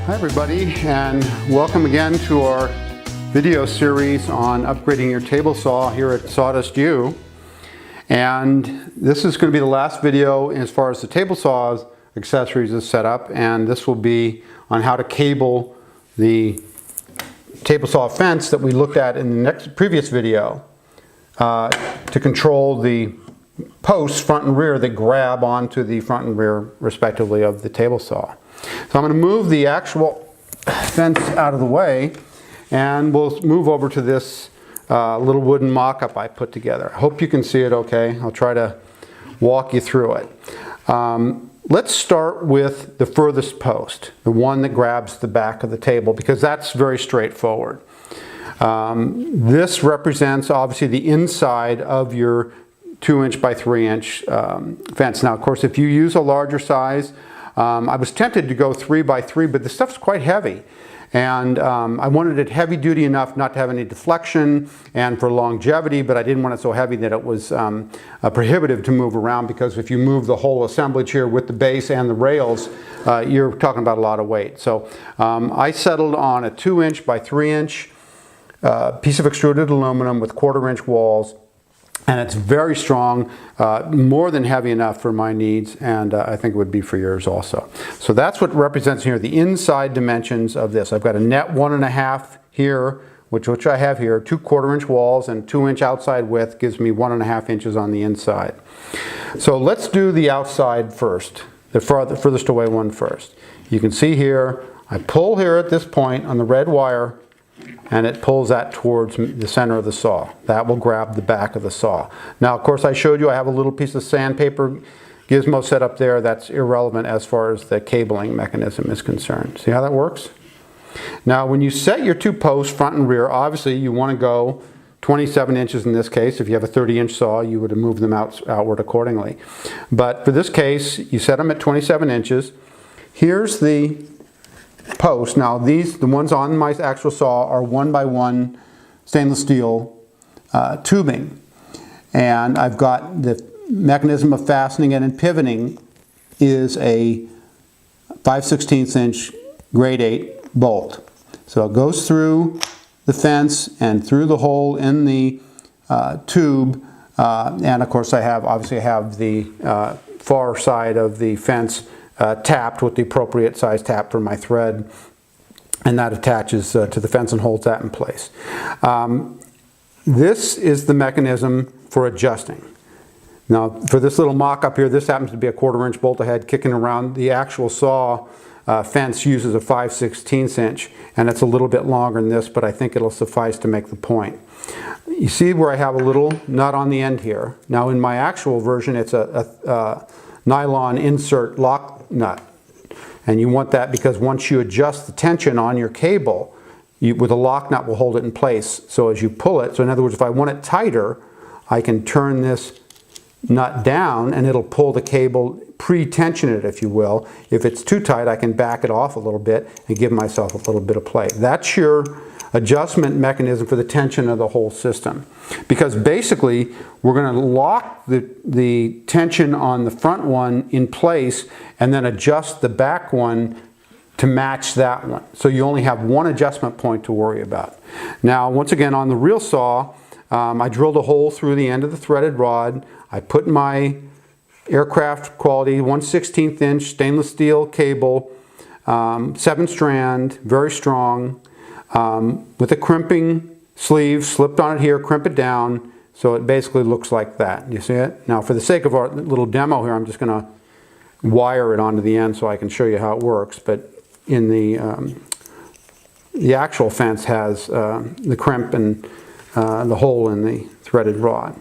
Hi everybody, and welcome again to our video series on upgrading your table saw here at SawdustU. And this is going to be the last video as far as the table saw accessories is set up, and this will be on how to cable the table saw fence that we looked at in the previous video to control the posts front and rear that grab onto the front and rear respectively of the table saw. So I'm going to move the actual fence out of the way, and we'll move over to this little wooden mock-up I put together. I hope you can see it okay. I'll try to walk you through it. Let's start with the furthest post, the one that grabs the back of the table, because that's very straightforward. This represents obviously the inside of your 2-inch by 3-inch fence. Now, of course, if you use a larger size, I was tempted to go 3 by 3, but the stuff's quite heavy. And I wanted it heavy duty enough not to have any deflection and for longevity, but I didn't want it so heavy that it was prohibitive to move around, because if you move the whole assemblage here with the base and the rails, you're talking about a lot of weight. So I settled on a 2-inch by 3-inch piece of extruded aluminum with 1/4-inch walls. And it's very strong, more than heavy enough for my needs, and I think it would be for yours also. So that's what represents here, the inside dimensions of this. I've got a net 1.5 here, which I have here, 2 1/4-inch walls, and 2-inch outside width gives me 1.5 inches on the inside. So let's do the outside first, the furthest away one first. You can see here, I pull here at this point on the red wire, and it pulls that towards the center of the saw. That will grab the back of the saw. Now, of course, I showed you I have a little piece of sandpaper gizmo set up there. That's irrelevant as far as the cabling mechanism is concerned. See how that works? Now, when you set your 2 posts, front and rear, obviously you want to go 27 inches in this case. If you have a 30-inch saw, you would have moved them outward accordingly. But for this case, you set them at 27 inches. Here's the post. Now the ones on my actual saw are 1x1 stainless steel tubing, and I've got the mechanism of fastening it and pivoting is a 5/16 inch grade 8 bolt. So it goes through the fence and through the hole in the tube, and of course I have the far side of the fence tapped with the appropriate size tap for my thread, and that attaches to the fence and holds that in place. This is the mechanism for adjusting. Now, for this little mock-up here, this happens to be a 1/4-inch bolt ahead kicking around. The actual saw fence uses a 5/16 inch, and it's a little bit longer than this, but I think it'll suffice to make the point. You see where I have a little nut on the end here. Now, in my actual version, it's a nylon insert lock nut, and you want that because once you adjust the tension on your cable, with a lock nut will hold it in place. So as you pull it, so in other words, if I want it tighter, I can turn this nut down and it'll pull the cable, pre-tension it if you will. If it's too tight, I can back it off a little bit and give myself a little bit of play. That's your adjustment mechanism for the tension of the whole system. Because basically, we're going to lock the tension on the front one in place and then adjust the back one to match that one. So you only have one adjustment point to worry about. Now, once again, on the real saw, I drilled a hole through the end of the threaded rod. I put my aircraft quality 1/16 inch stainless steel cable, 7-strand, very strong, with a crimping sleeve, slipped on it here, crimp it down, so it basically looks like that. You see it? Now, for the sake of our little demo here, I'm just going to wire it onto the end so I can show you how it works. But in the actual fence has the crimp and the hole in the threaded rod.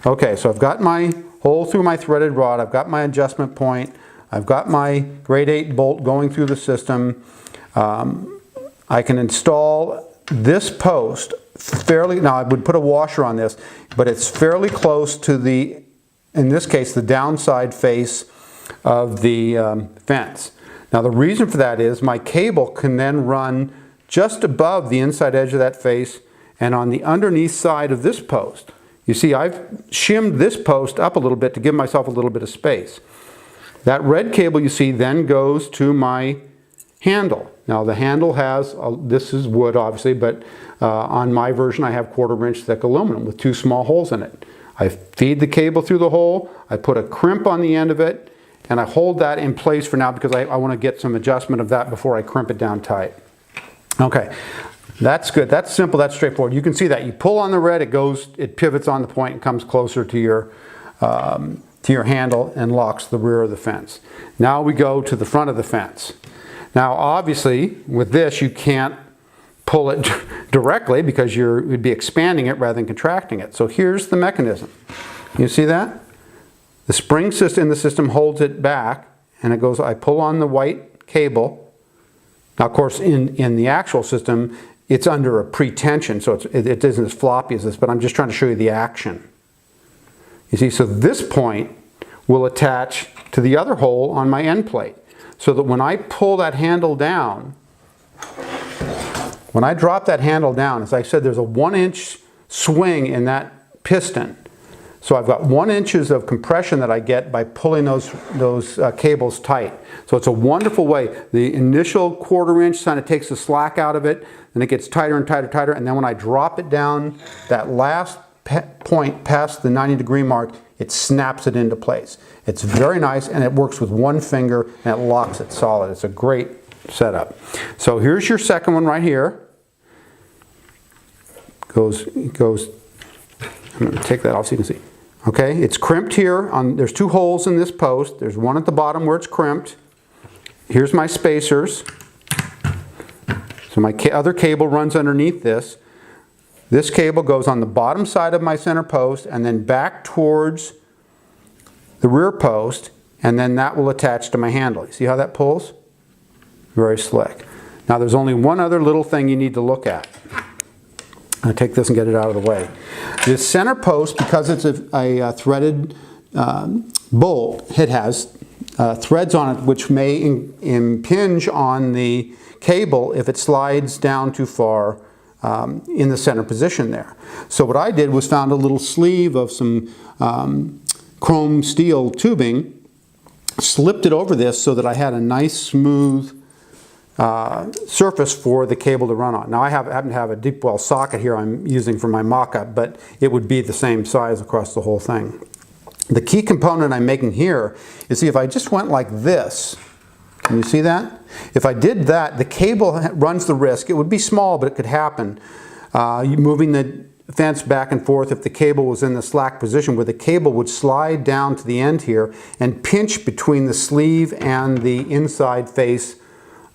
Okay, so I've got my hole through my threaded rod, I've got my adjustment point, I've got my grade 8 bolt going through the system. I can install this post fairly, now I would put a washer on this, but it's fairly close to the, in this case, the downside face of the fence. Now the reason for that is my cable can then run just above the inside edge of that face and on the underneath side of this post. You see, I've shimmed this post up a little bit to give myself a little bit of space. That red cable you see then goes to my handle. Now the handle has, this is wood obviously, but on my version I have 1/4 inch thick aluminum with 2 small holes in it. I feed the cable through the hole, I put a crimp on the end of it, and I hold that in place for now because I want to get some adjustment of that before I crimp it down tight. Okay, that's good. That's simple, that's straightforward. You can see that. You pull on the red, it pivots on the point and comes closer to your handle and locks the rear of the fence. Now we go to the front of the fence. Now obviously with this you can't pull it directly because you'd be expanding it rather than contracting it. So here's the mechanism. You see that? The spring system in the system holds it back, and it goes, I pull on the white cable. Now of course in the actual system it's under a pre-tension, so it isn't as floppy as this, but I'm just trying to show you the action. You see, so this point will attach to the other hole on my end plate, so that when I pull that handle down, when I drop that handle down, as I said, there's a 1 inch swing in that piston. So I've got 1 inch of compression that I get by pulling those cables tight. So it's a wonderful way. The initial 1/4 inch kind of takes the slack out of it, and it gets tighter and tighter, tighter, and then when I drop it down, that last point past the 90-degree mark, it snaps it into place. It's very nice, and it works with 1 finger, and it locks it solid. It's a great setup. So here's your second one right here. It goes, I'm going to take that off so you can see. Okay, it's crimped here. There's 2 holes in this post. There's one at the bottom where it's crimped. Here's my spacers. So my other cable runs underneath this. This cable goes on the bottom side of my center post and then back towards the rear post, and then that will attach to my handle. You see how that pulls? Very slick. Now there's only one other little thing you need to look at. I'll take this and get it out of the way. This center post, because it's a threaded bolt, it has threads on it which may impinge on the cable if it slides down too far in the center position there. So what I did was found a little sleeve of some chrome steel tubing, slipped it over this so that I had a nice smooth surface for the cable to run on. Now I happen to have a deep well socket here I'm using for my mock-up, but it would be the same size across the whole thing. The key component I'm making here is, see, if I just went like this, can you see that? If I did that, the cable runs the risk. It would be small, but it could happen. Moving the fence back and forth if the cable was in the slack position, where the cable would slide down to the end here and pinch between the sleeve and the inside face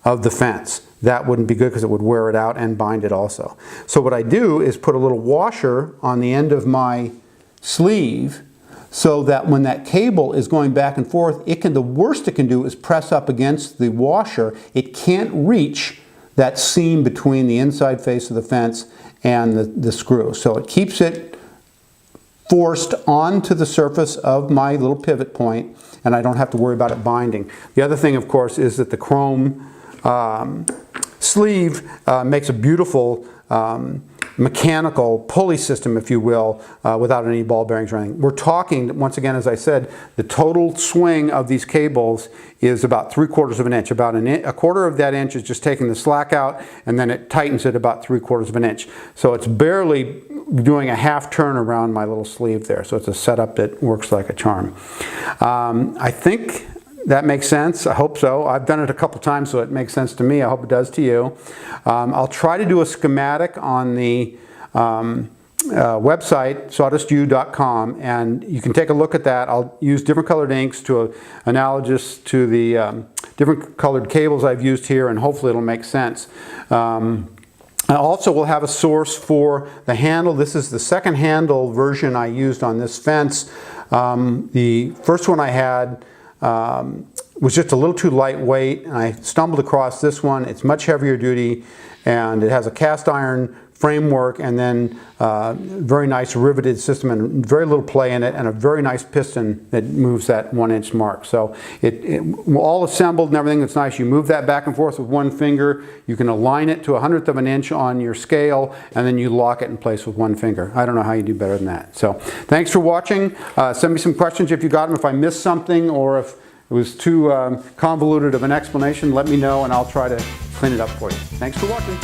of the fence. That wouldn't be good because it would wear it out and bind it also. So what I do is put a little washer on the end of my sleeve so that when that cable is going back and forth, the worst it can do is press up against the washer. It can't reach that seam between the inside face of the fence and the screw. So it keeps it forced onto the surface of my little pivot point, and I don't have to worry about it binding. The other thing, of course, is that the chrome sleeve makes a beautiful mechanical pulley system, if you will, without any ball bearings or anything. We're talking, once again, as I said, the total swing of these cables is about 3/4 of an inch. About a quarter of that inch is just taking the slack out, and then it tightens it about 3/4 of an inch. So it's barely doing a half turn around my little sleeve there. So it's a setup that works like a charm. I think that makes sense. I hope so. I've done it a couple times, so it makes sense to me. I hope it does to you. I'll try to do a schematic on the website, SawdustU.com, and you can take a look at that. I'll use different colored inks to analogous to the different colored cables I've used here, and hopefully it'll make sense. I also will have a source for the handle. This is the second handle version I used on this fence. The first one I had was just a little too lightweight, and I stumbled across this one. It's much heavier duty, and it has a cast iron framework and then very nice riveted system and very little play in it, and a very nice piston that moves that 1 inch mark. So it all assembled and everything. It's nice. You move that back and forth with one finger. You can align it to 1/100th of an inch on your scale, and then you lock it in place with one finger. I don't know how you do better than that. So thanks for watching. Send me some questions if you got them, if I missed something, or if it was too convoluted of an explanation, let me know and I'll try to clean it up for you. Thanks for watching.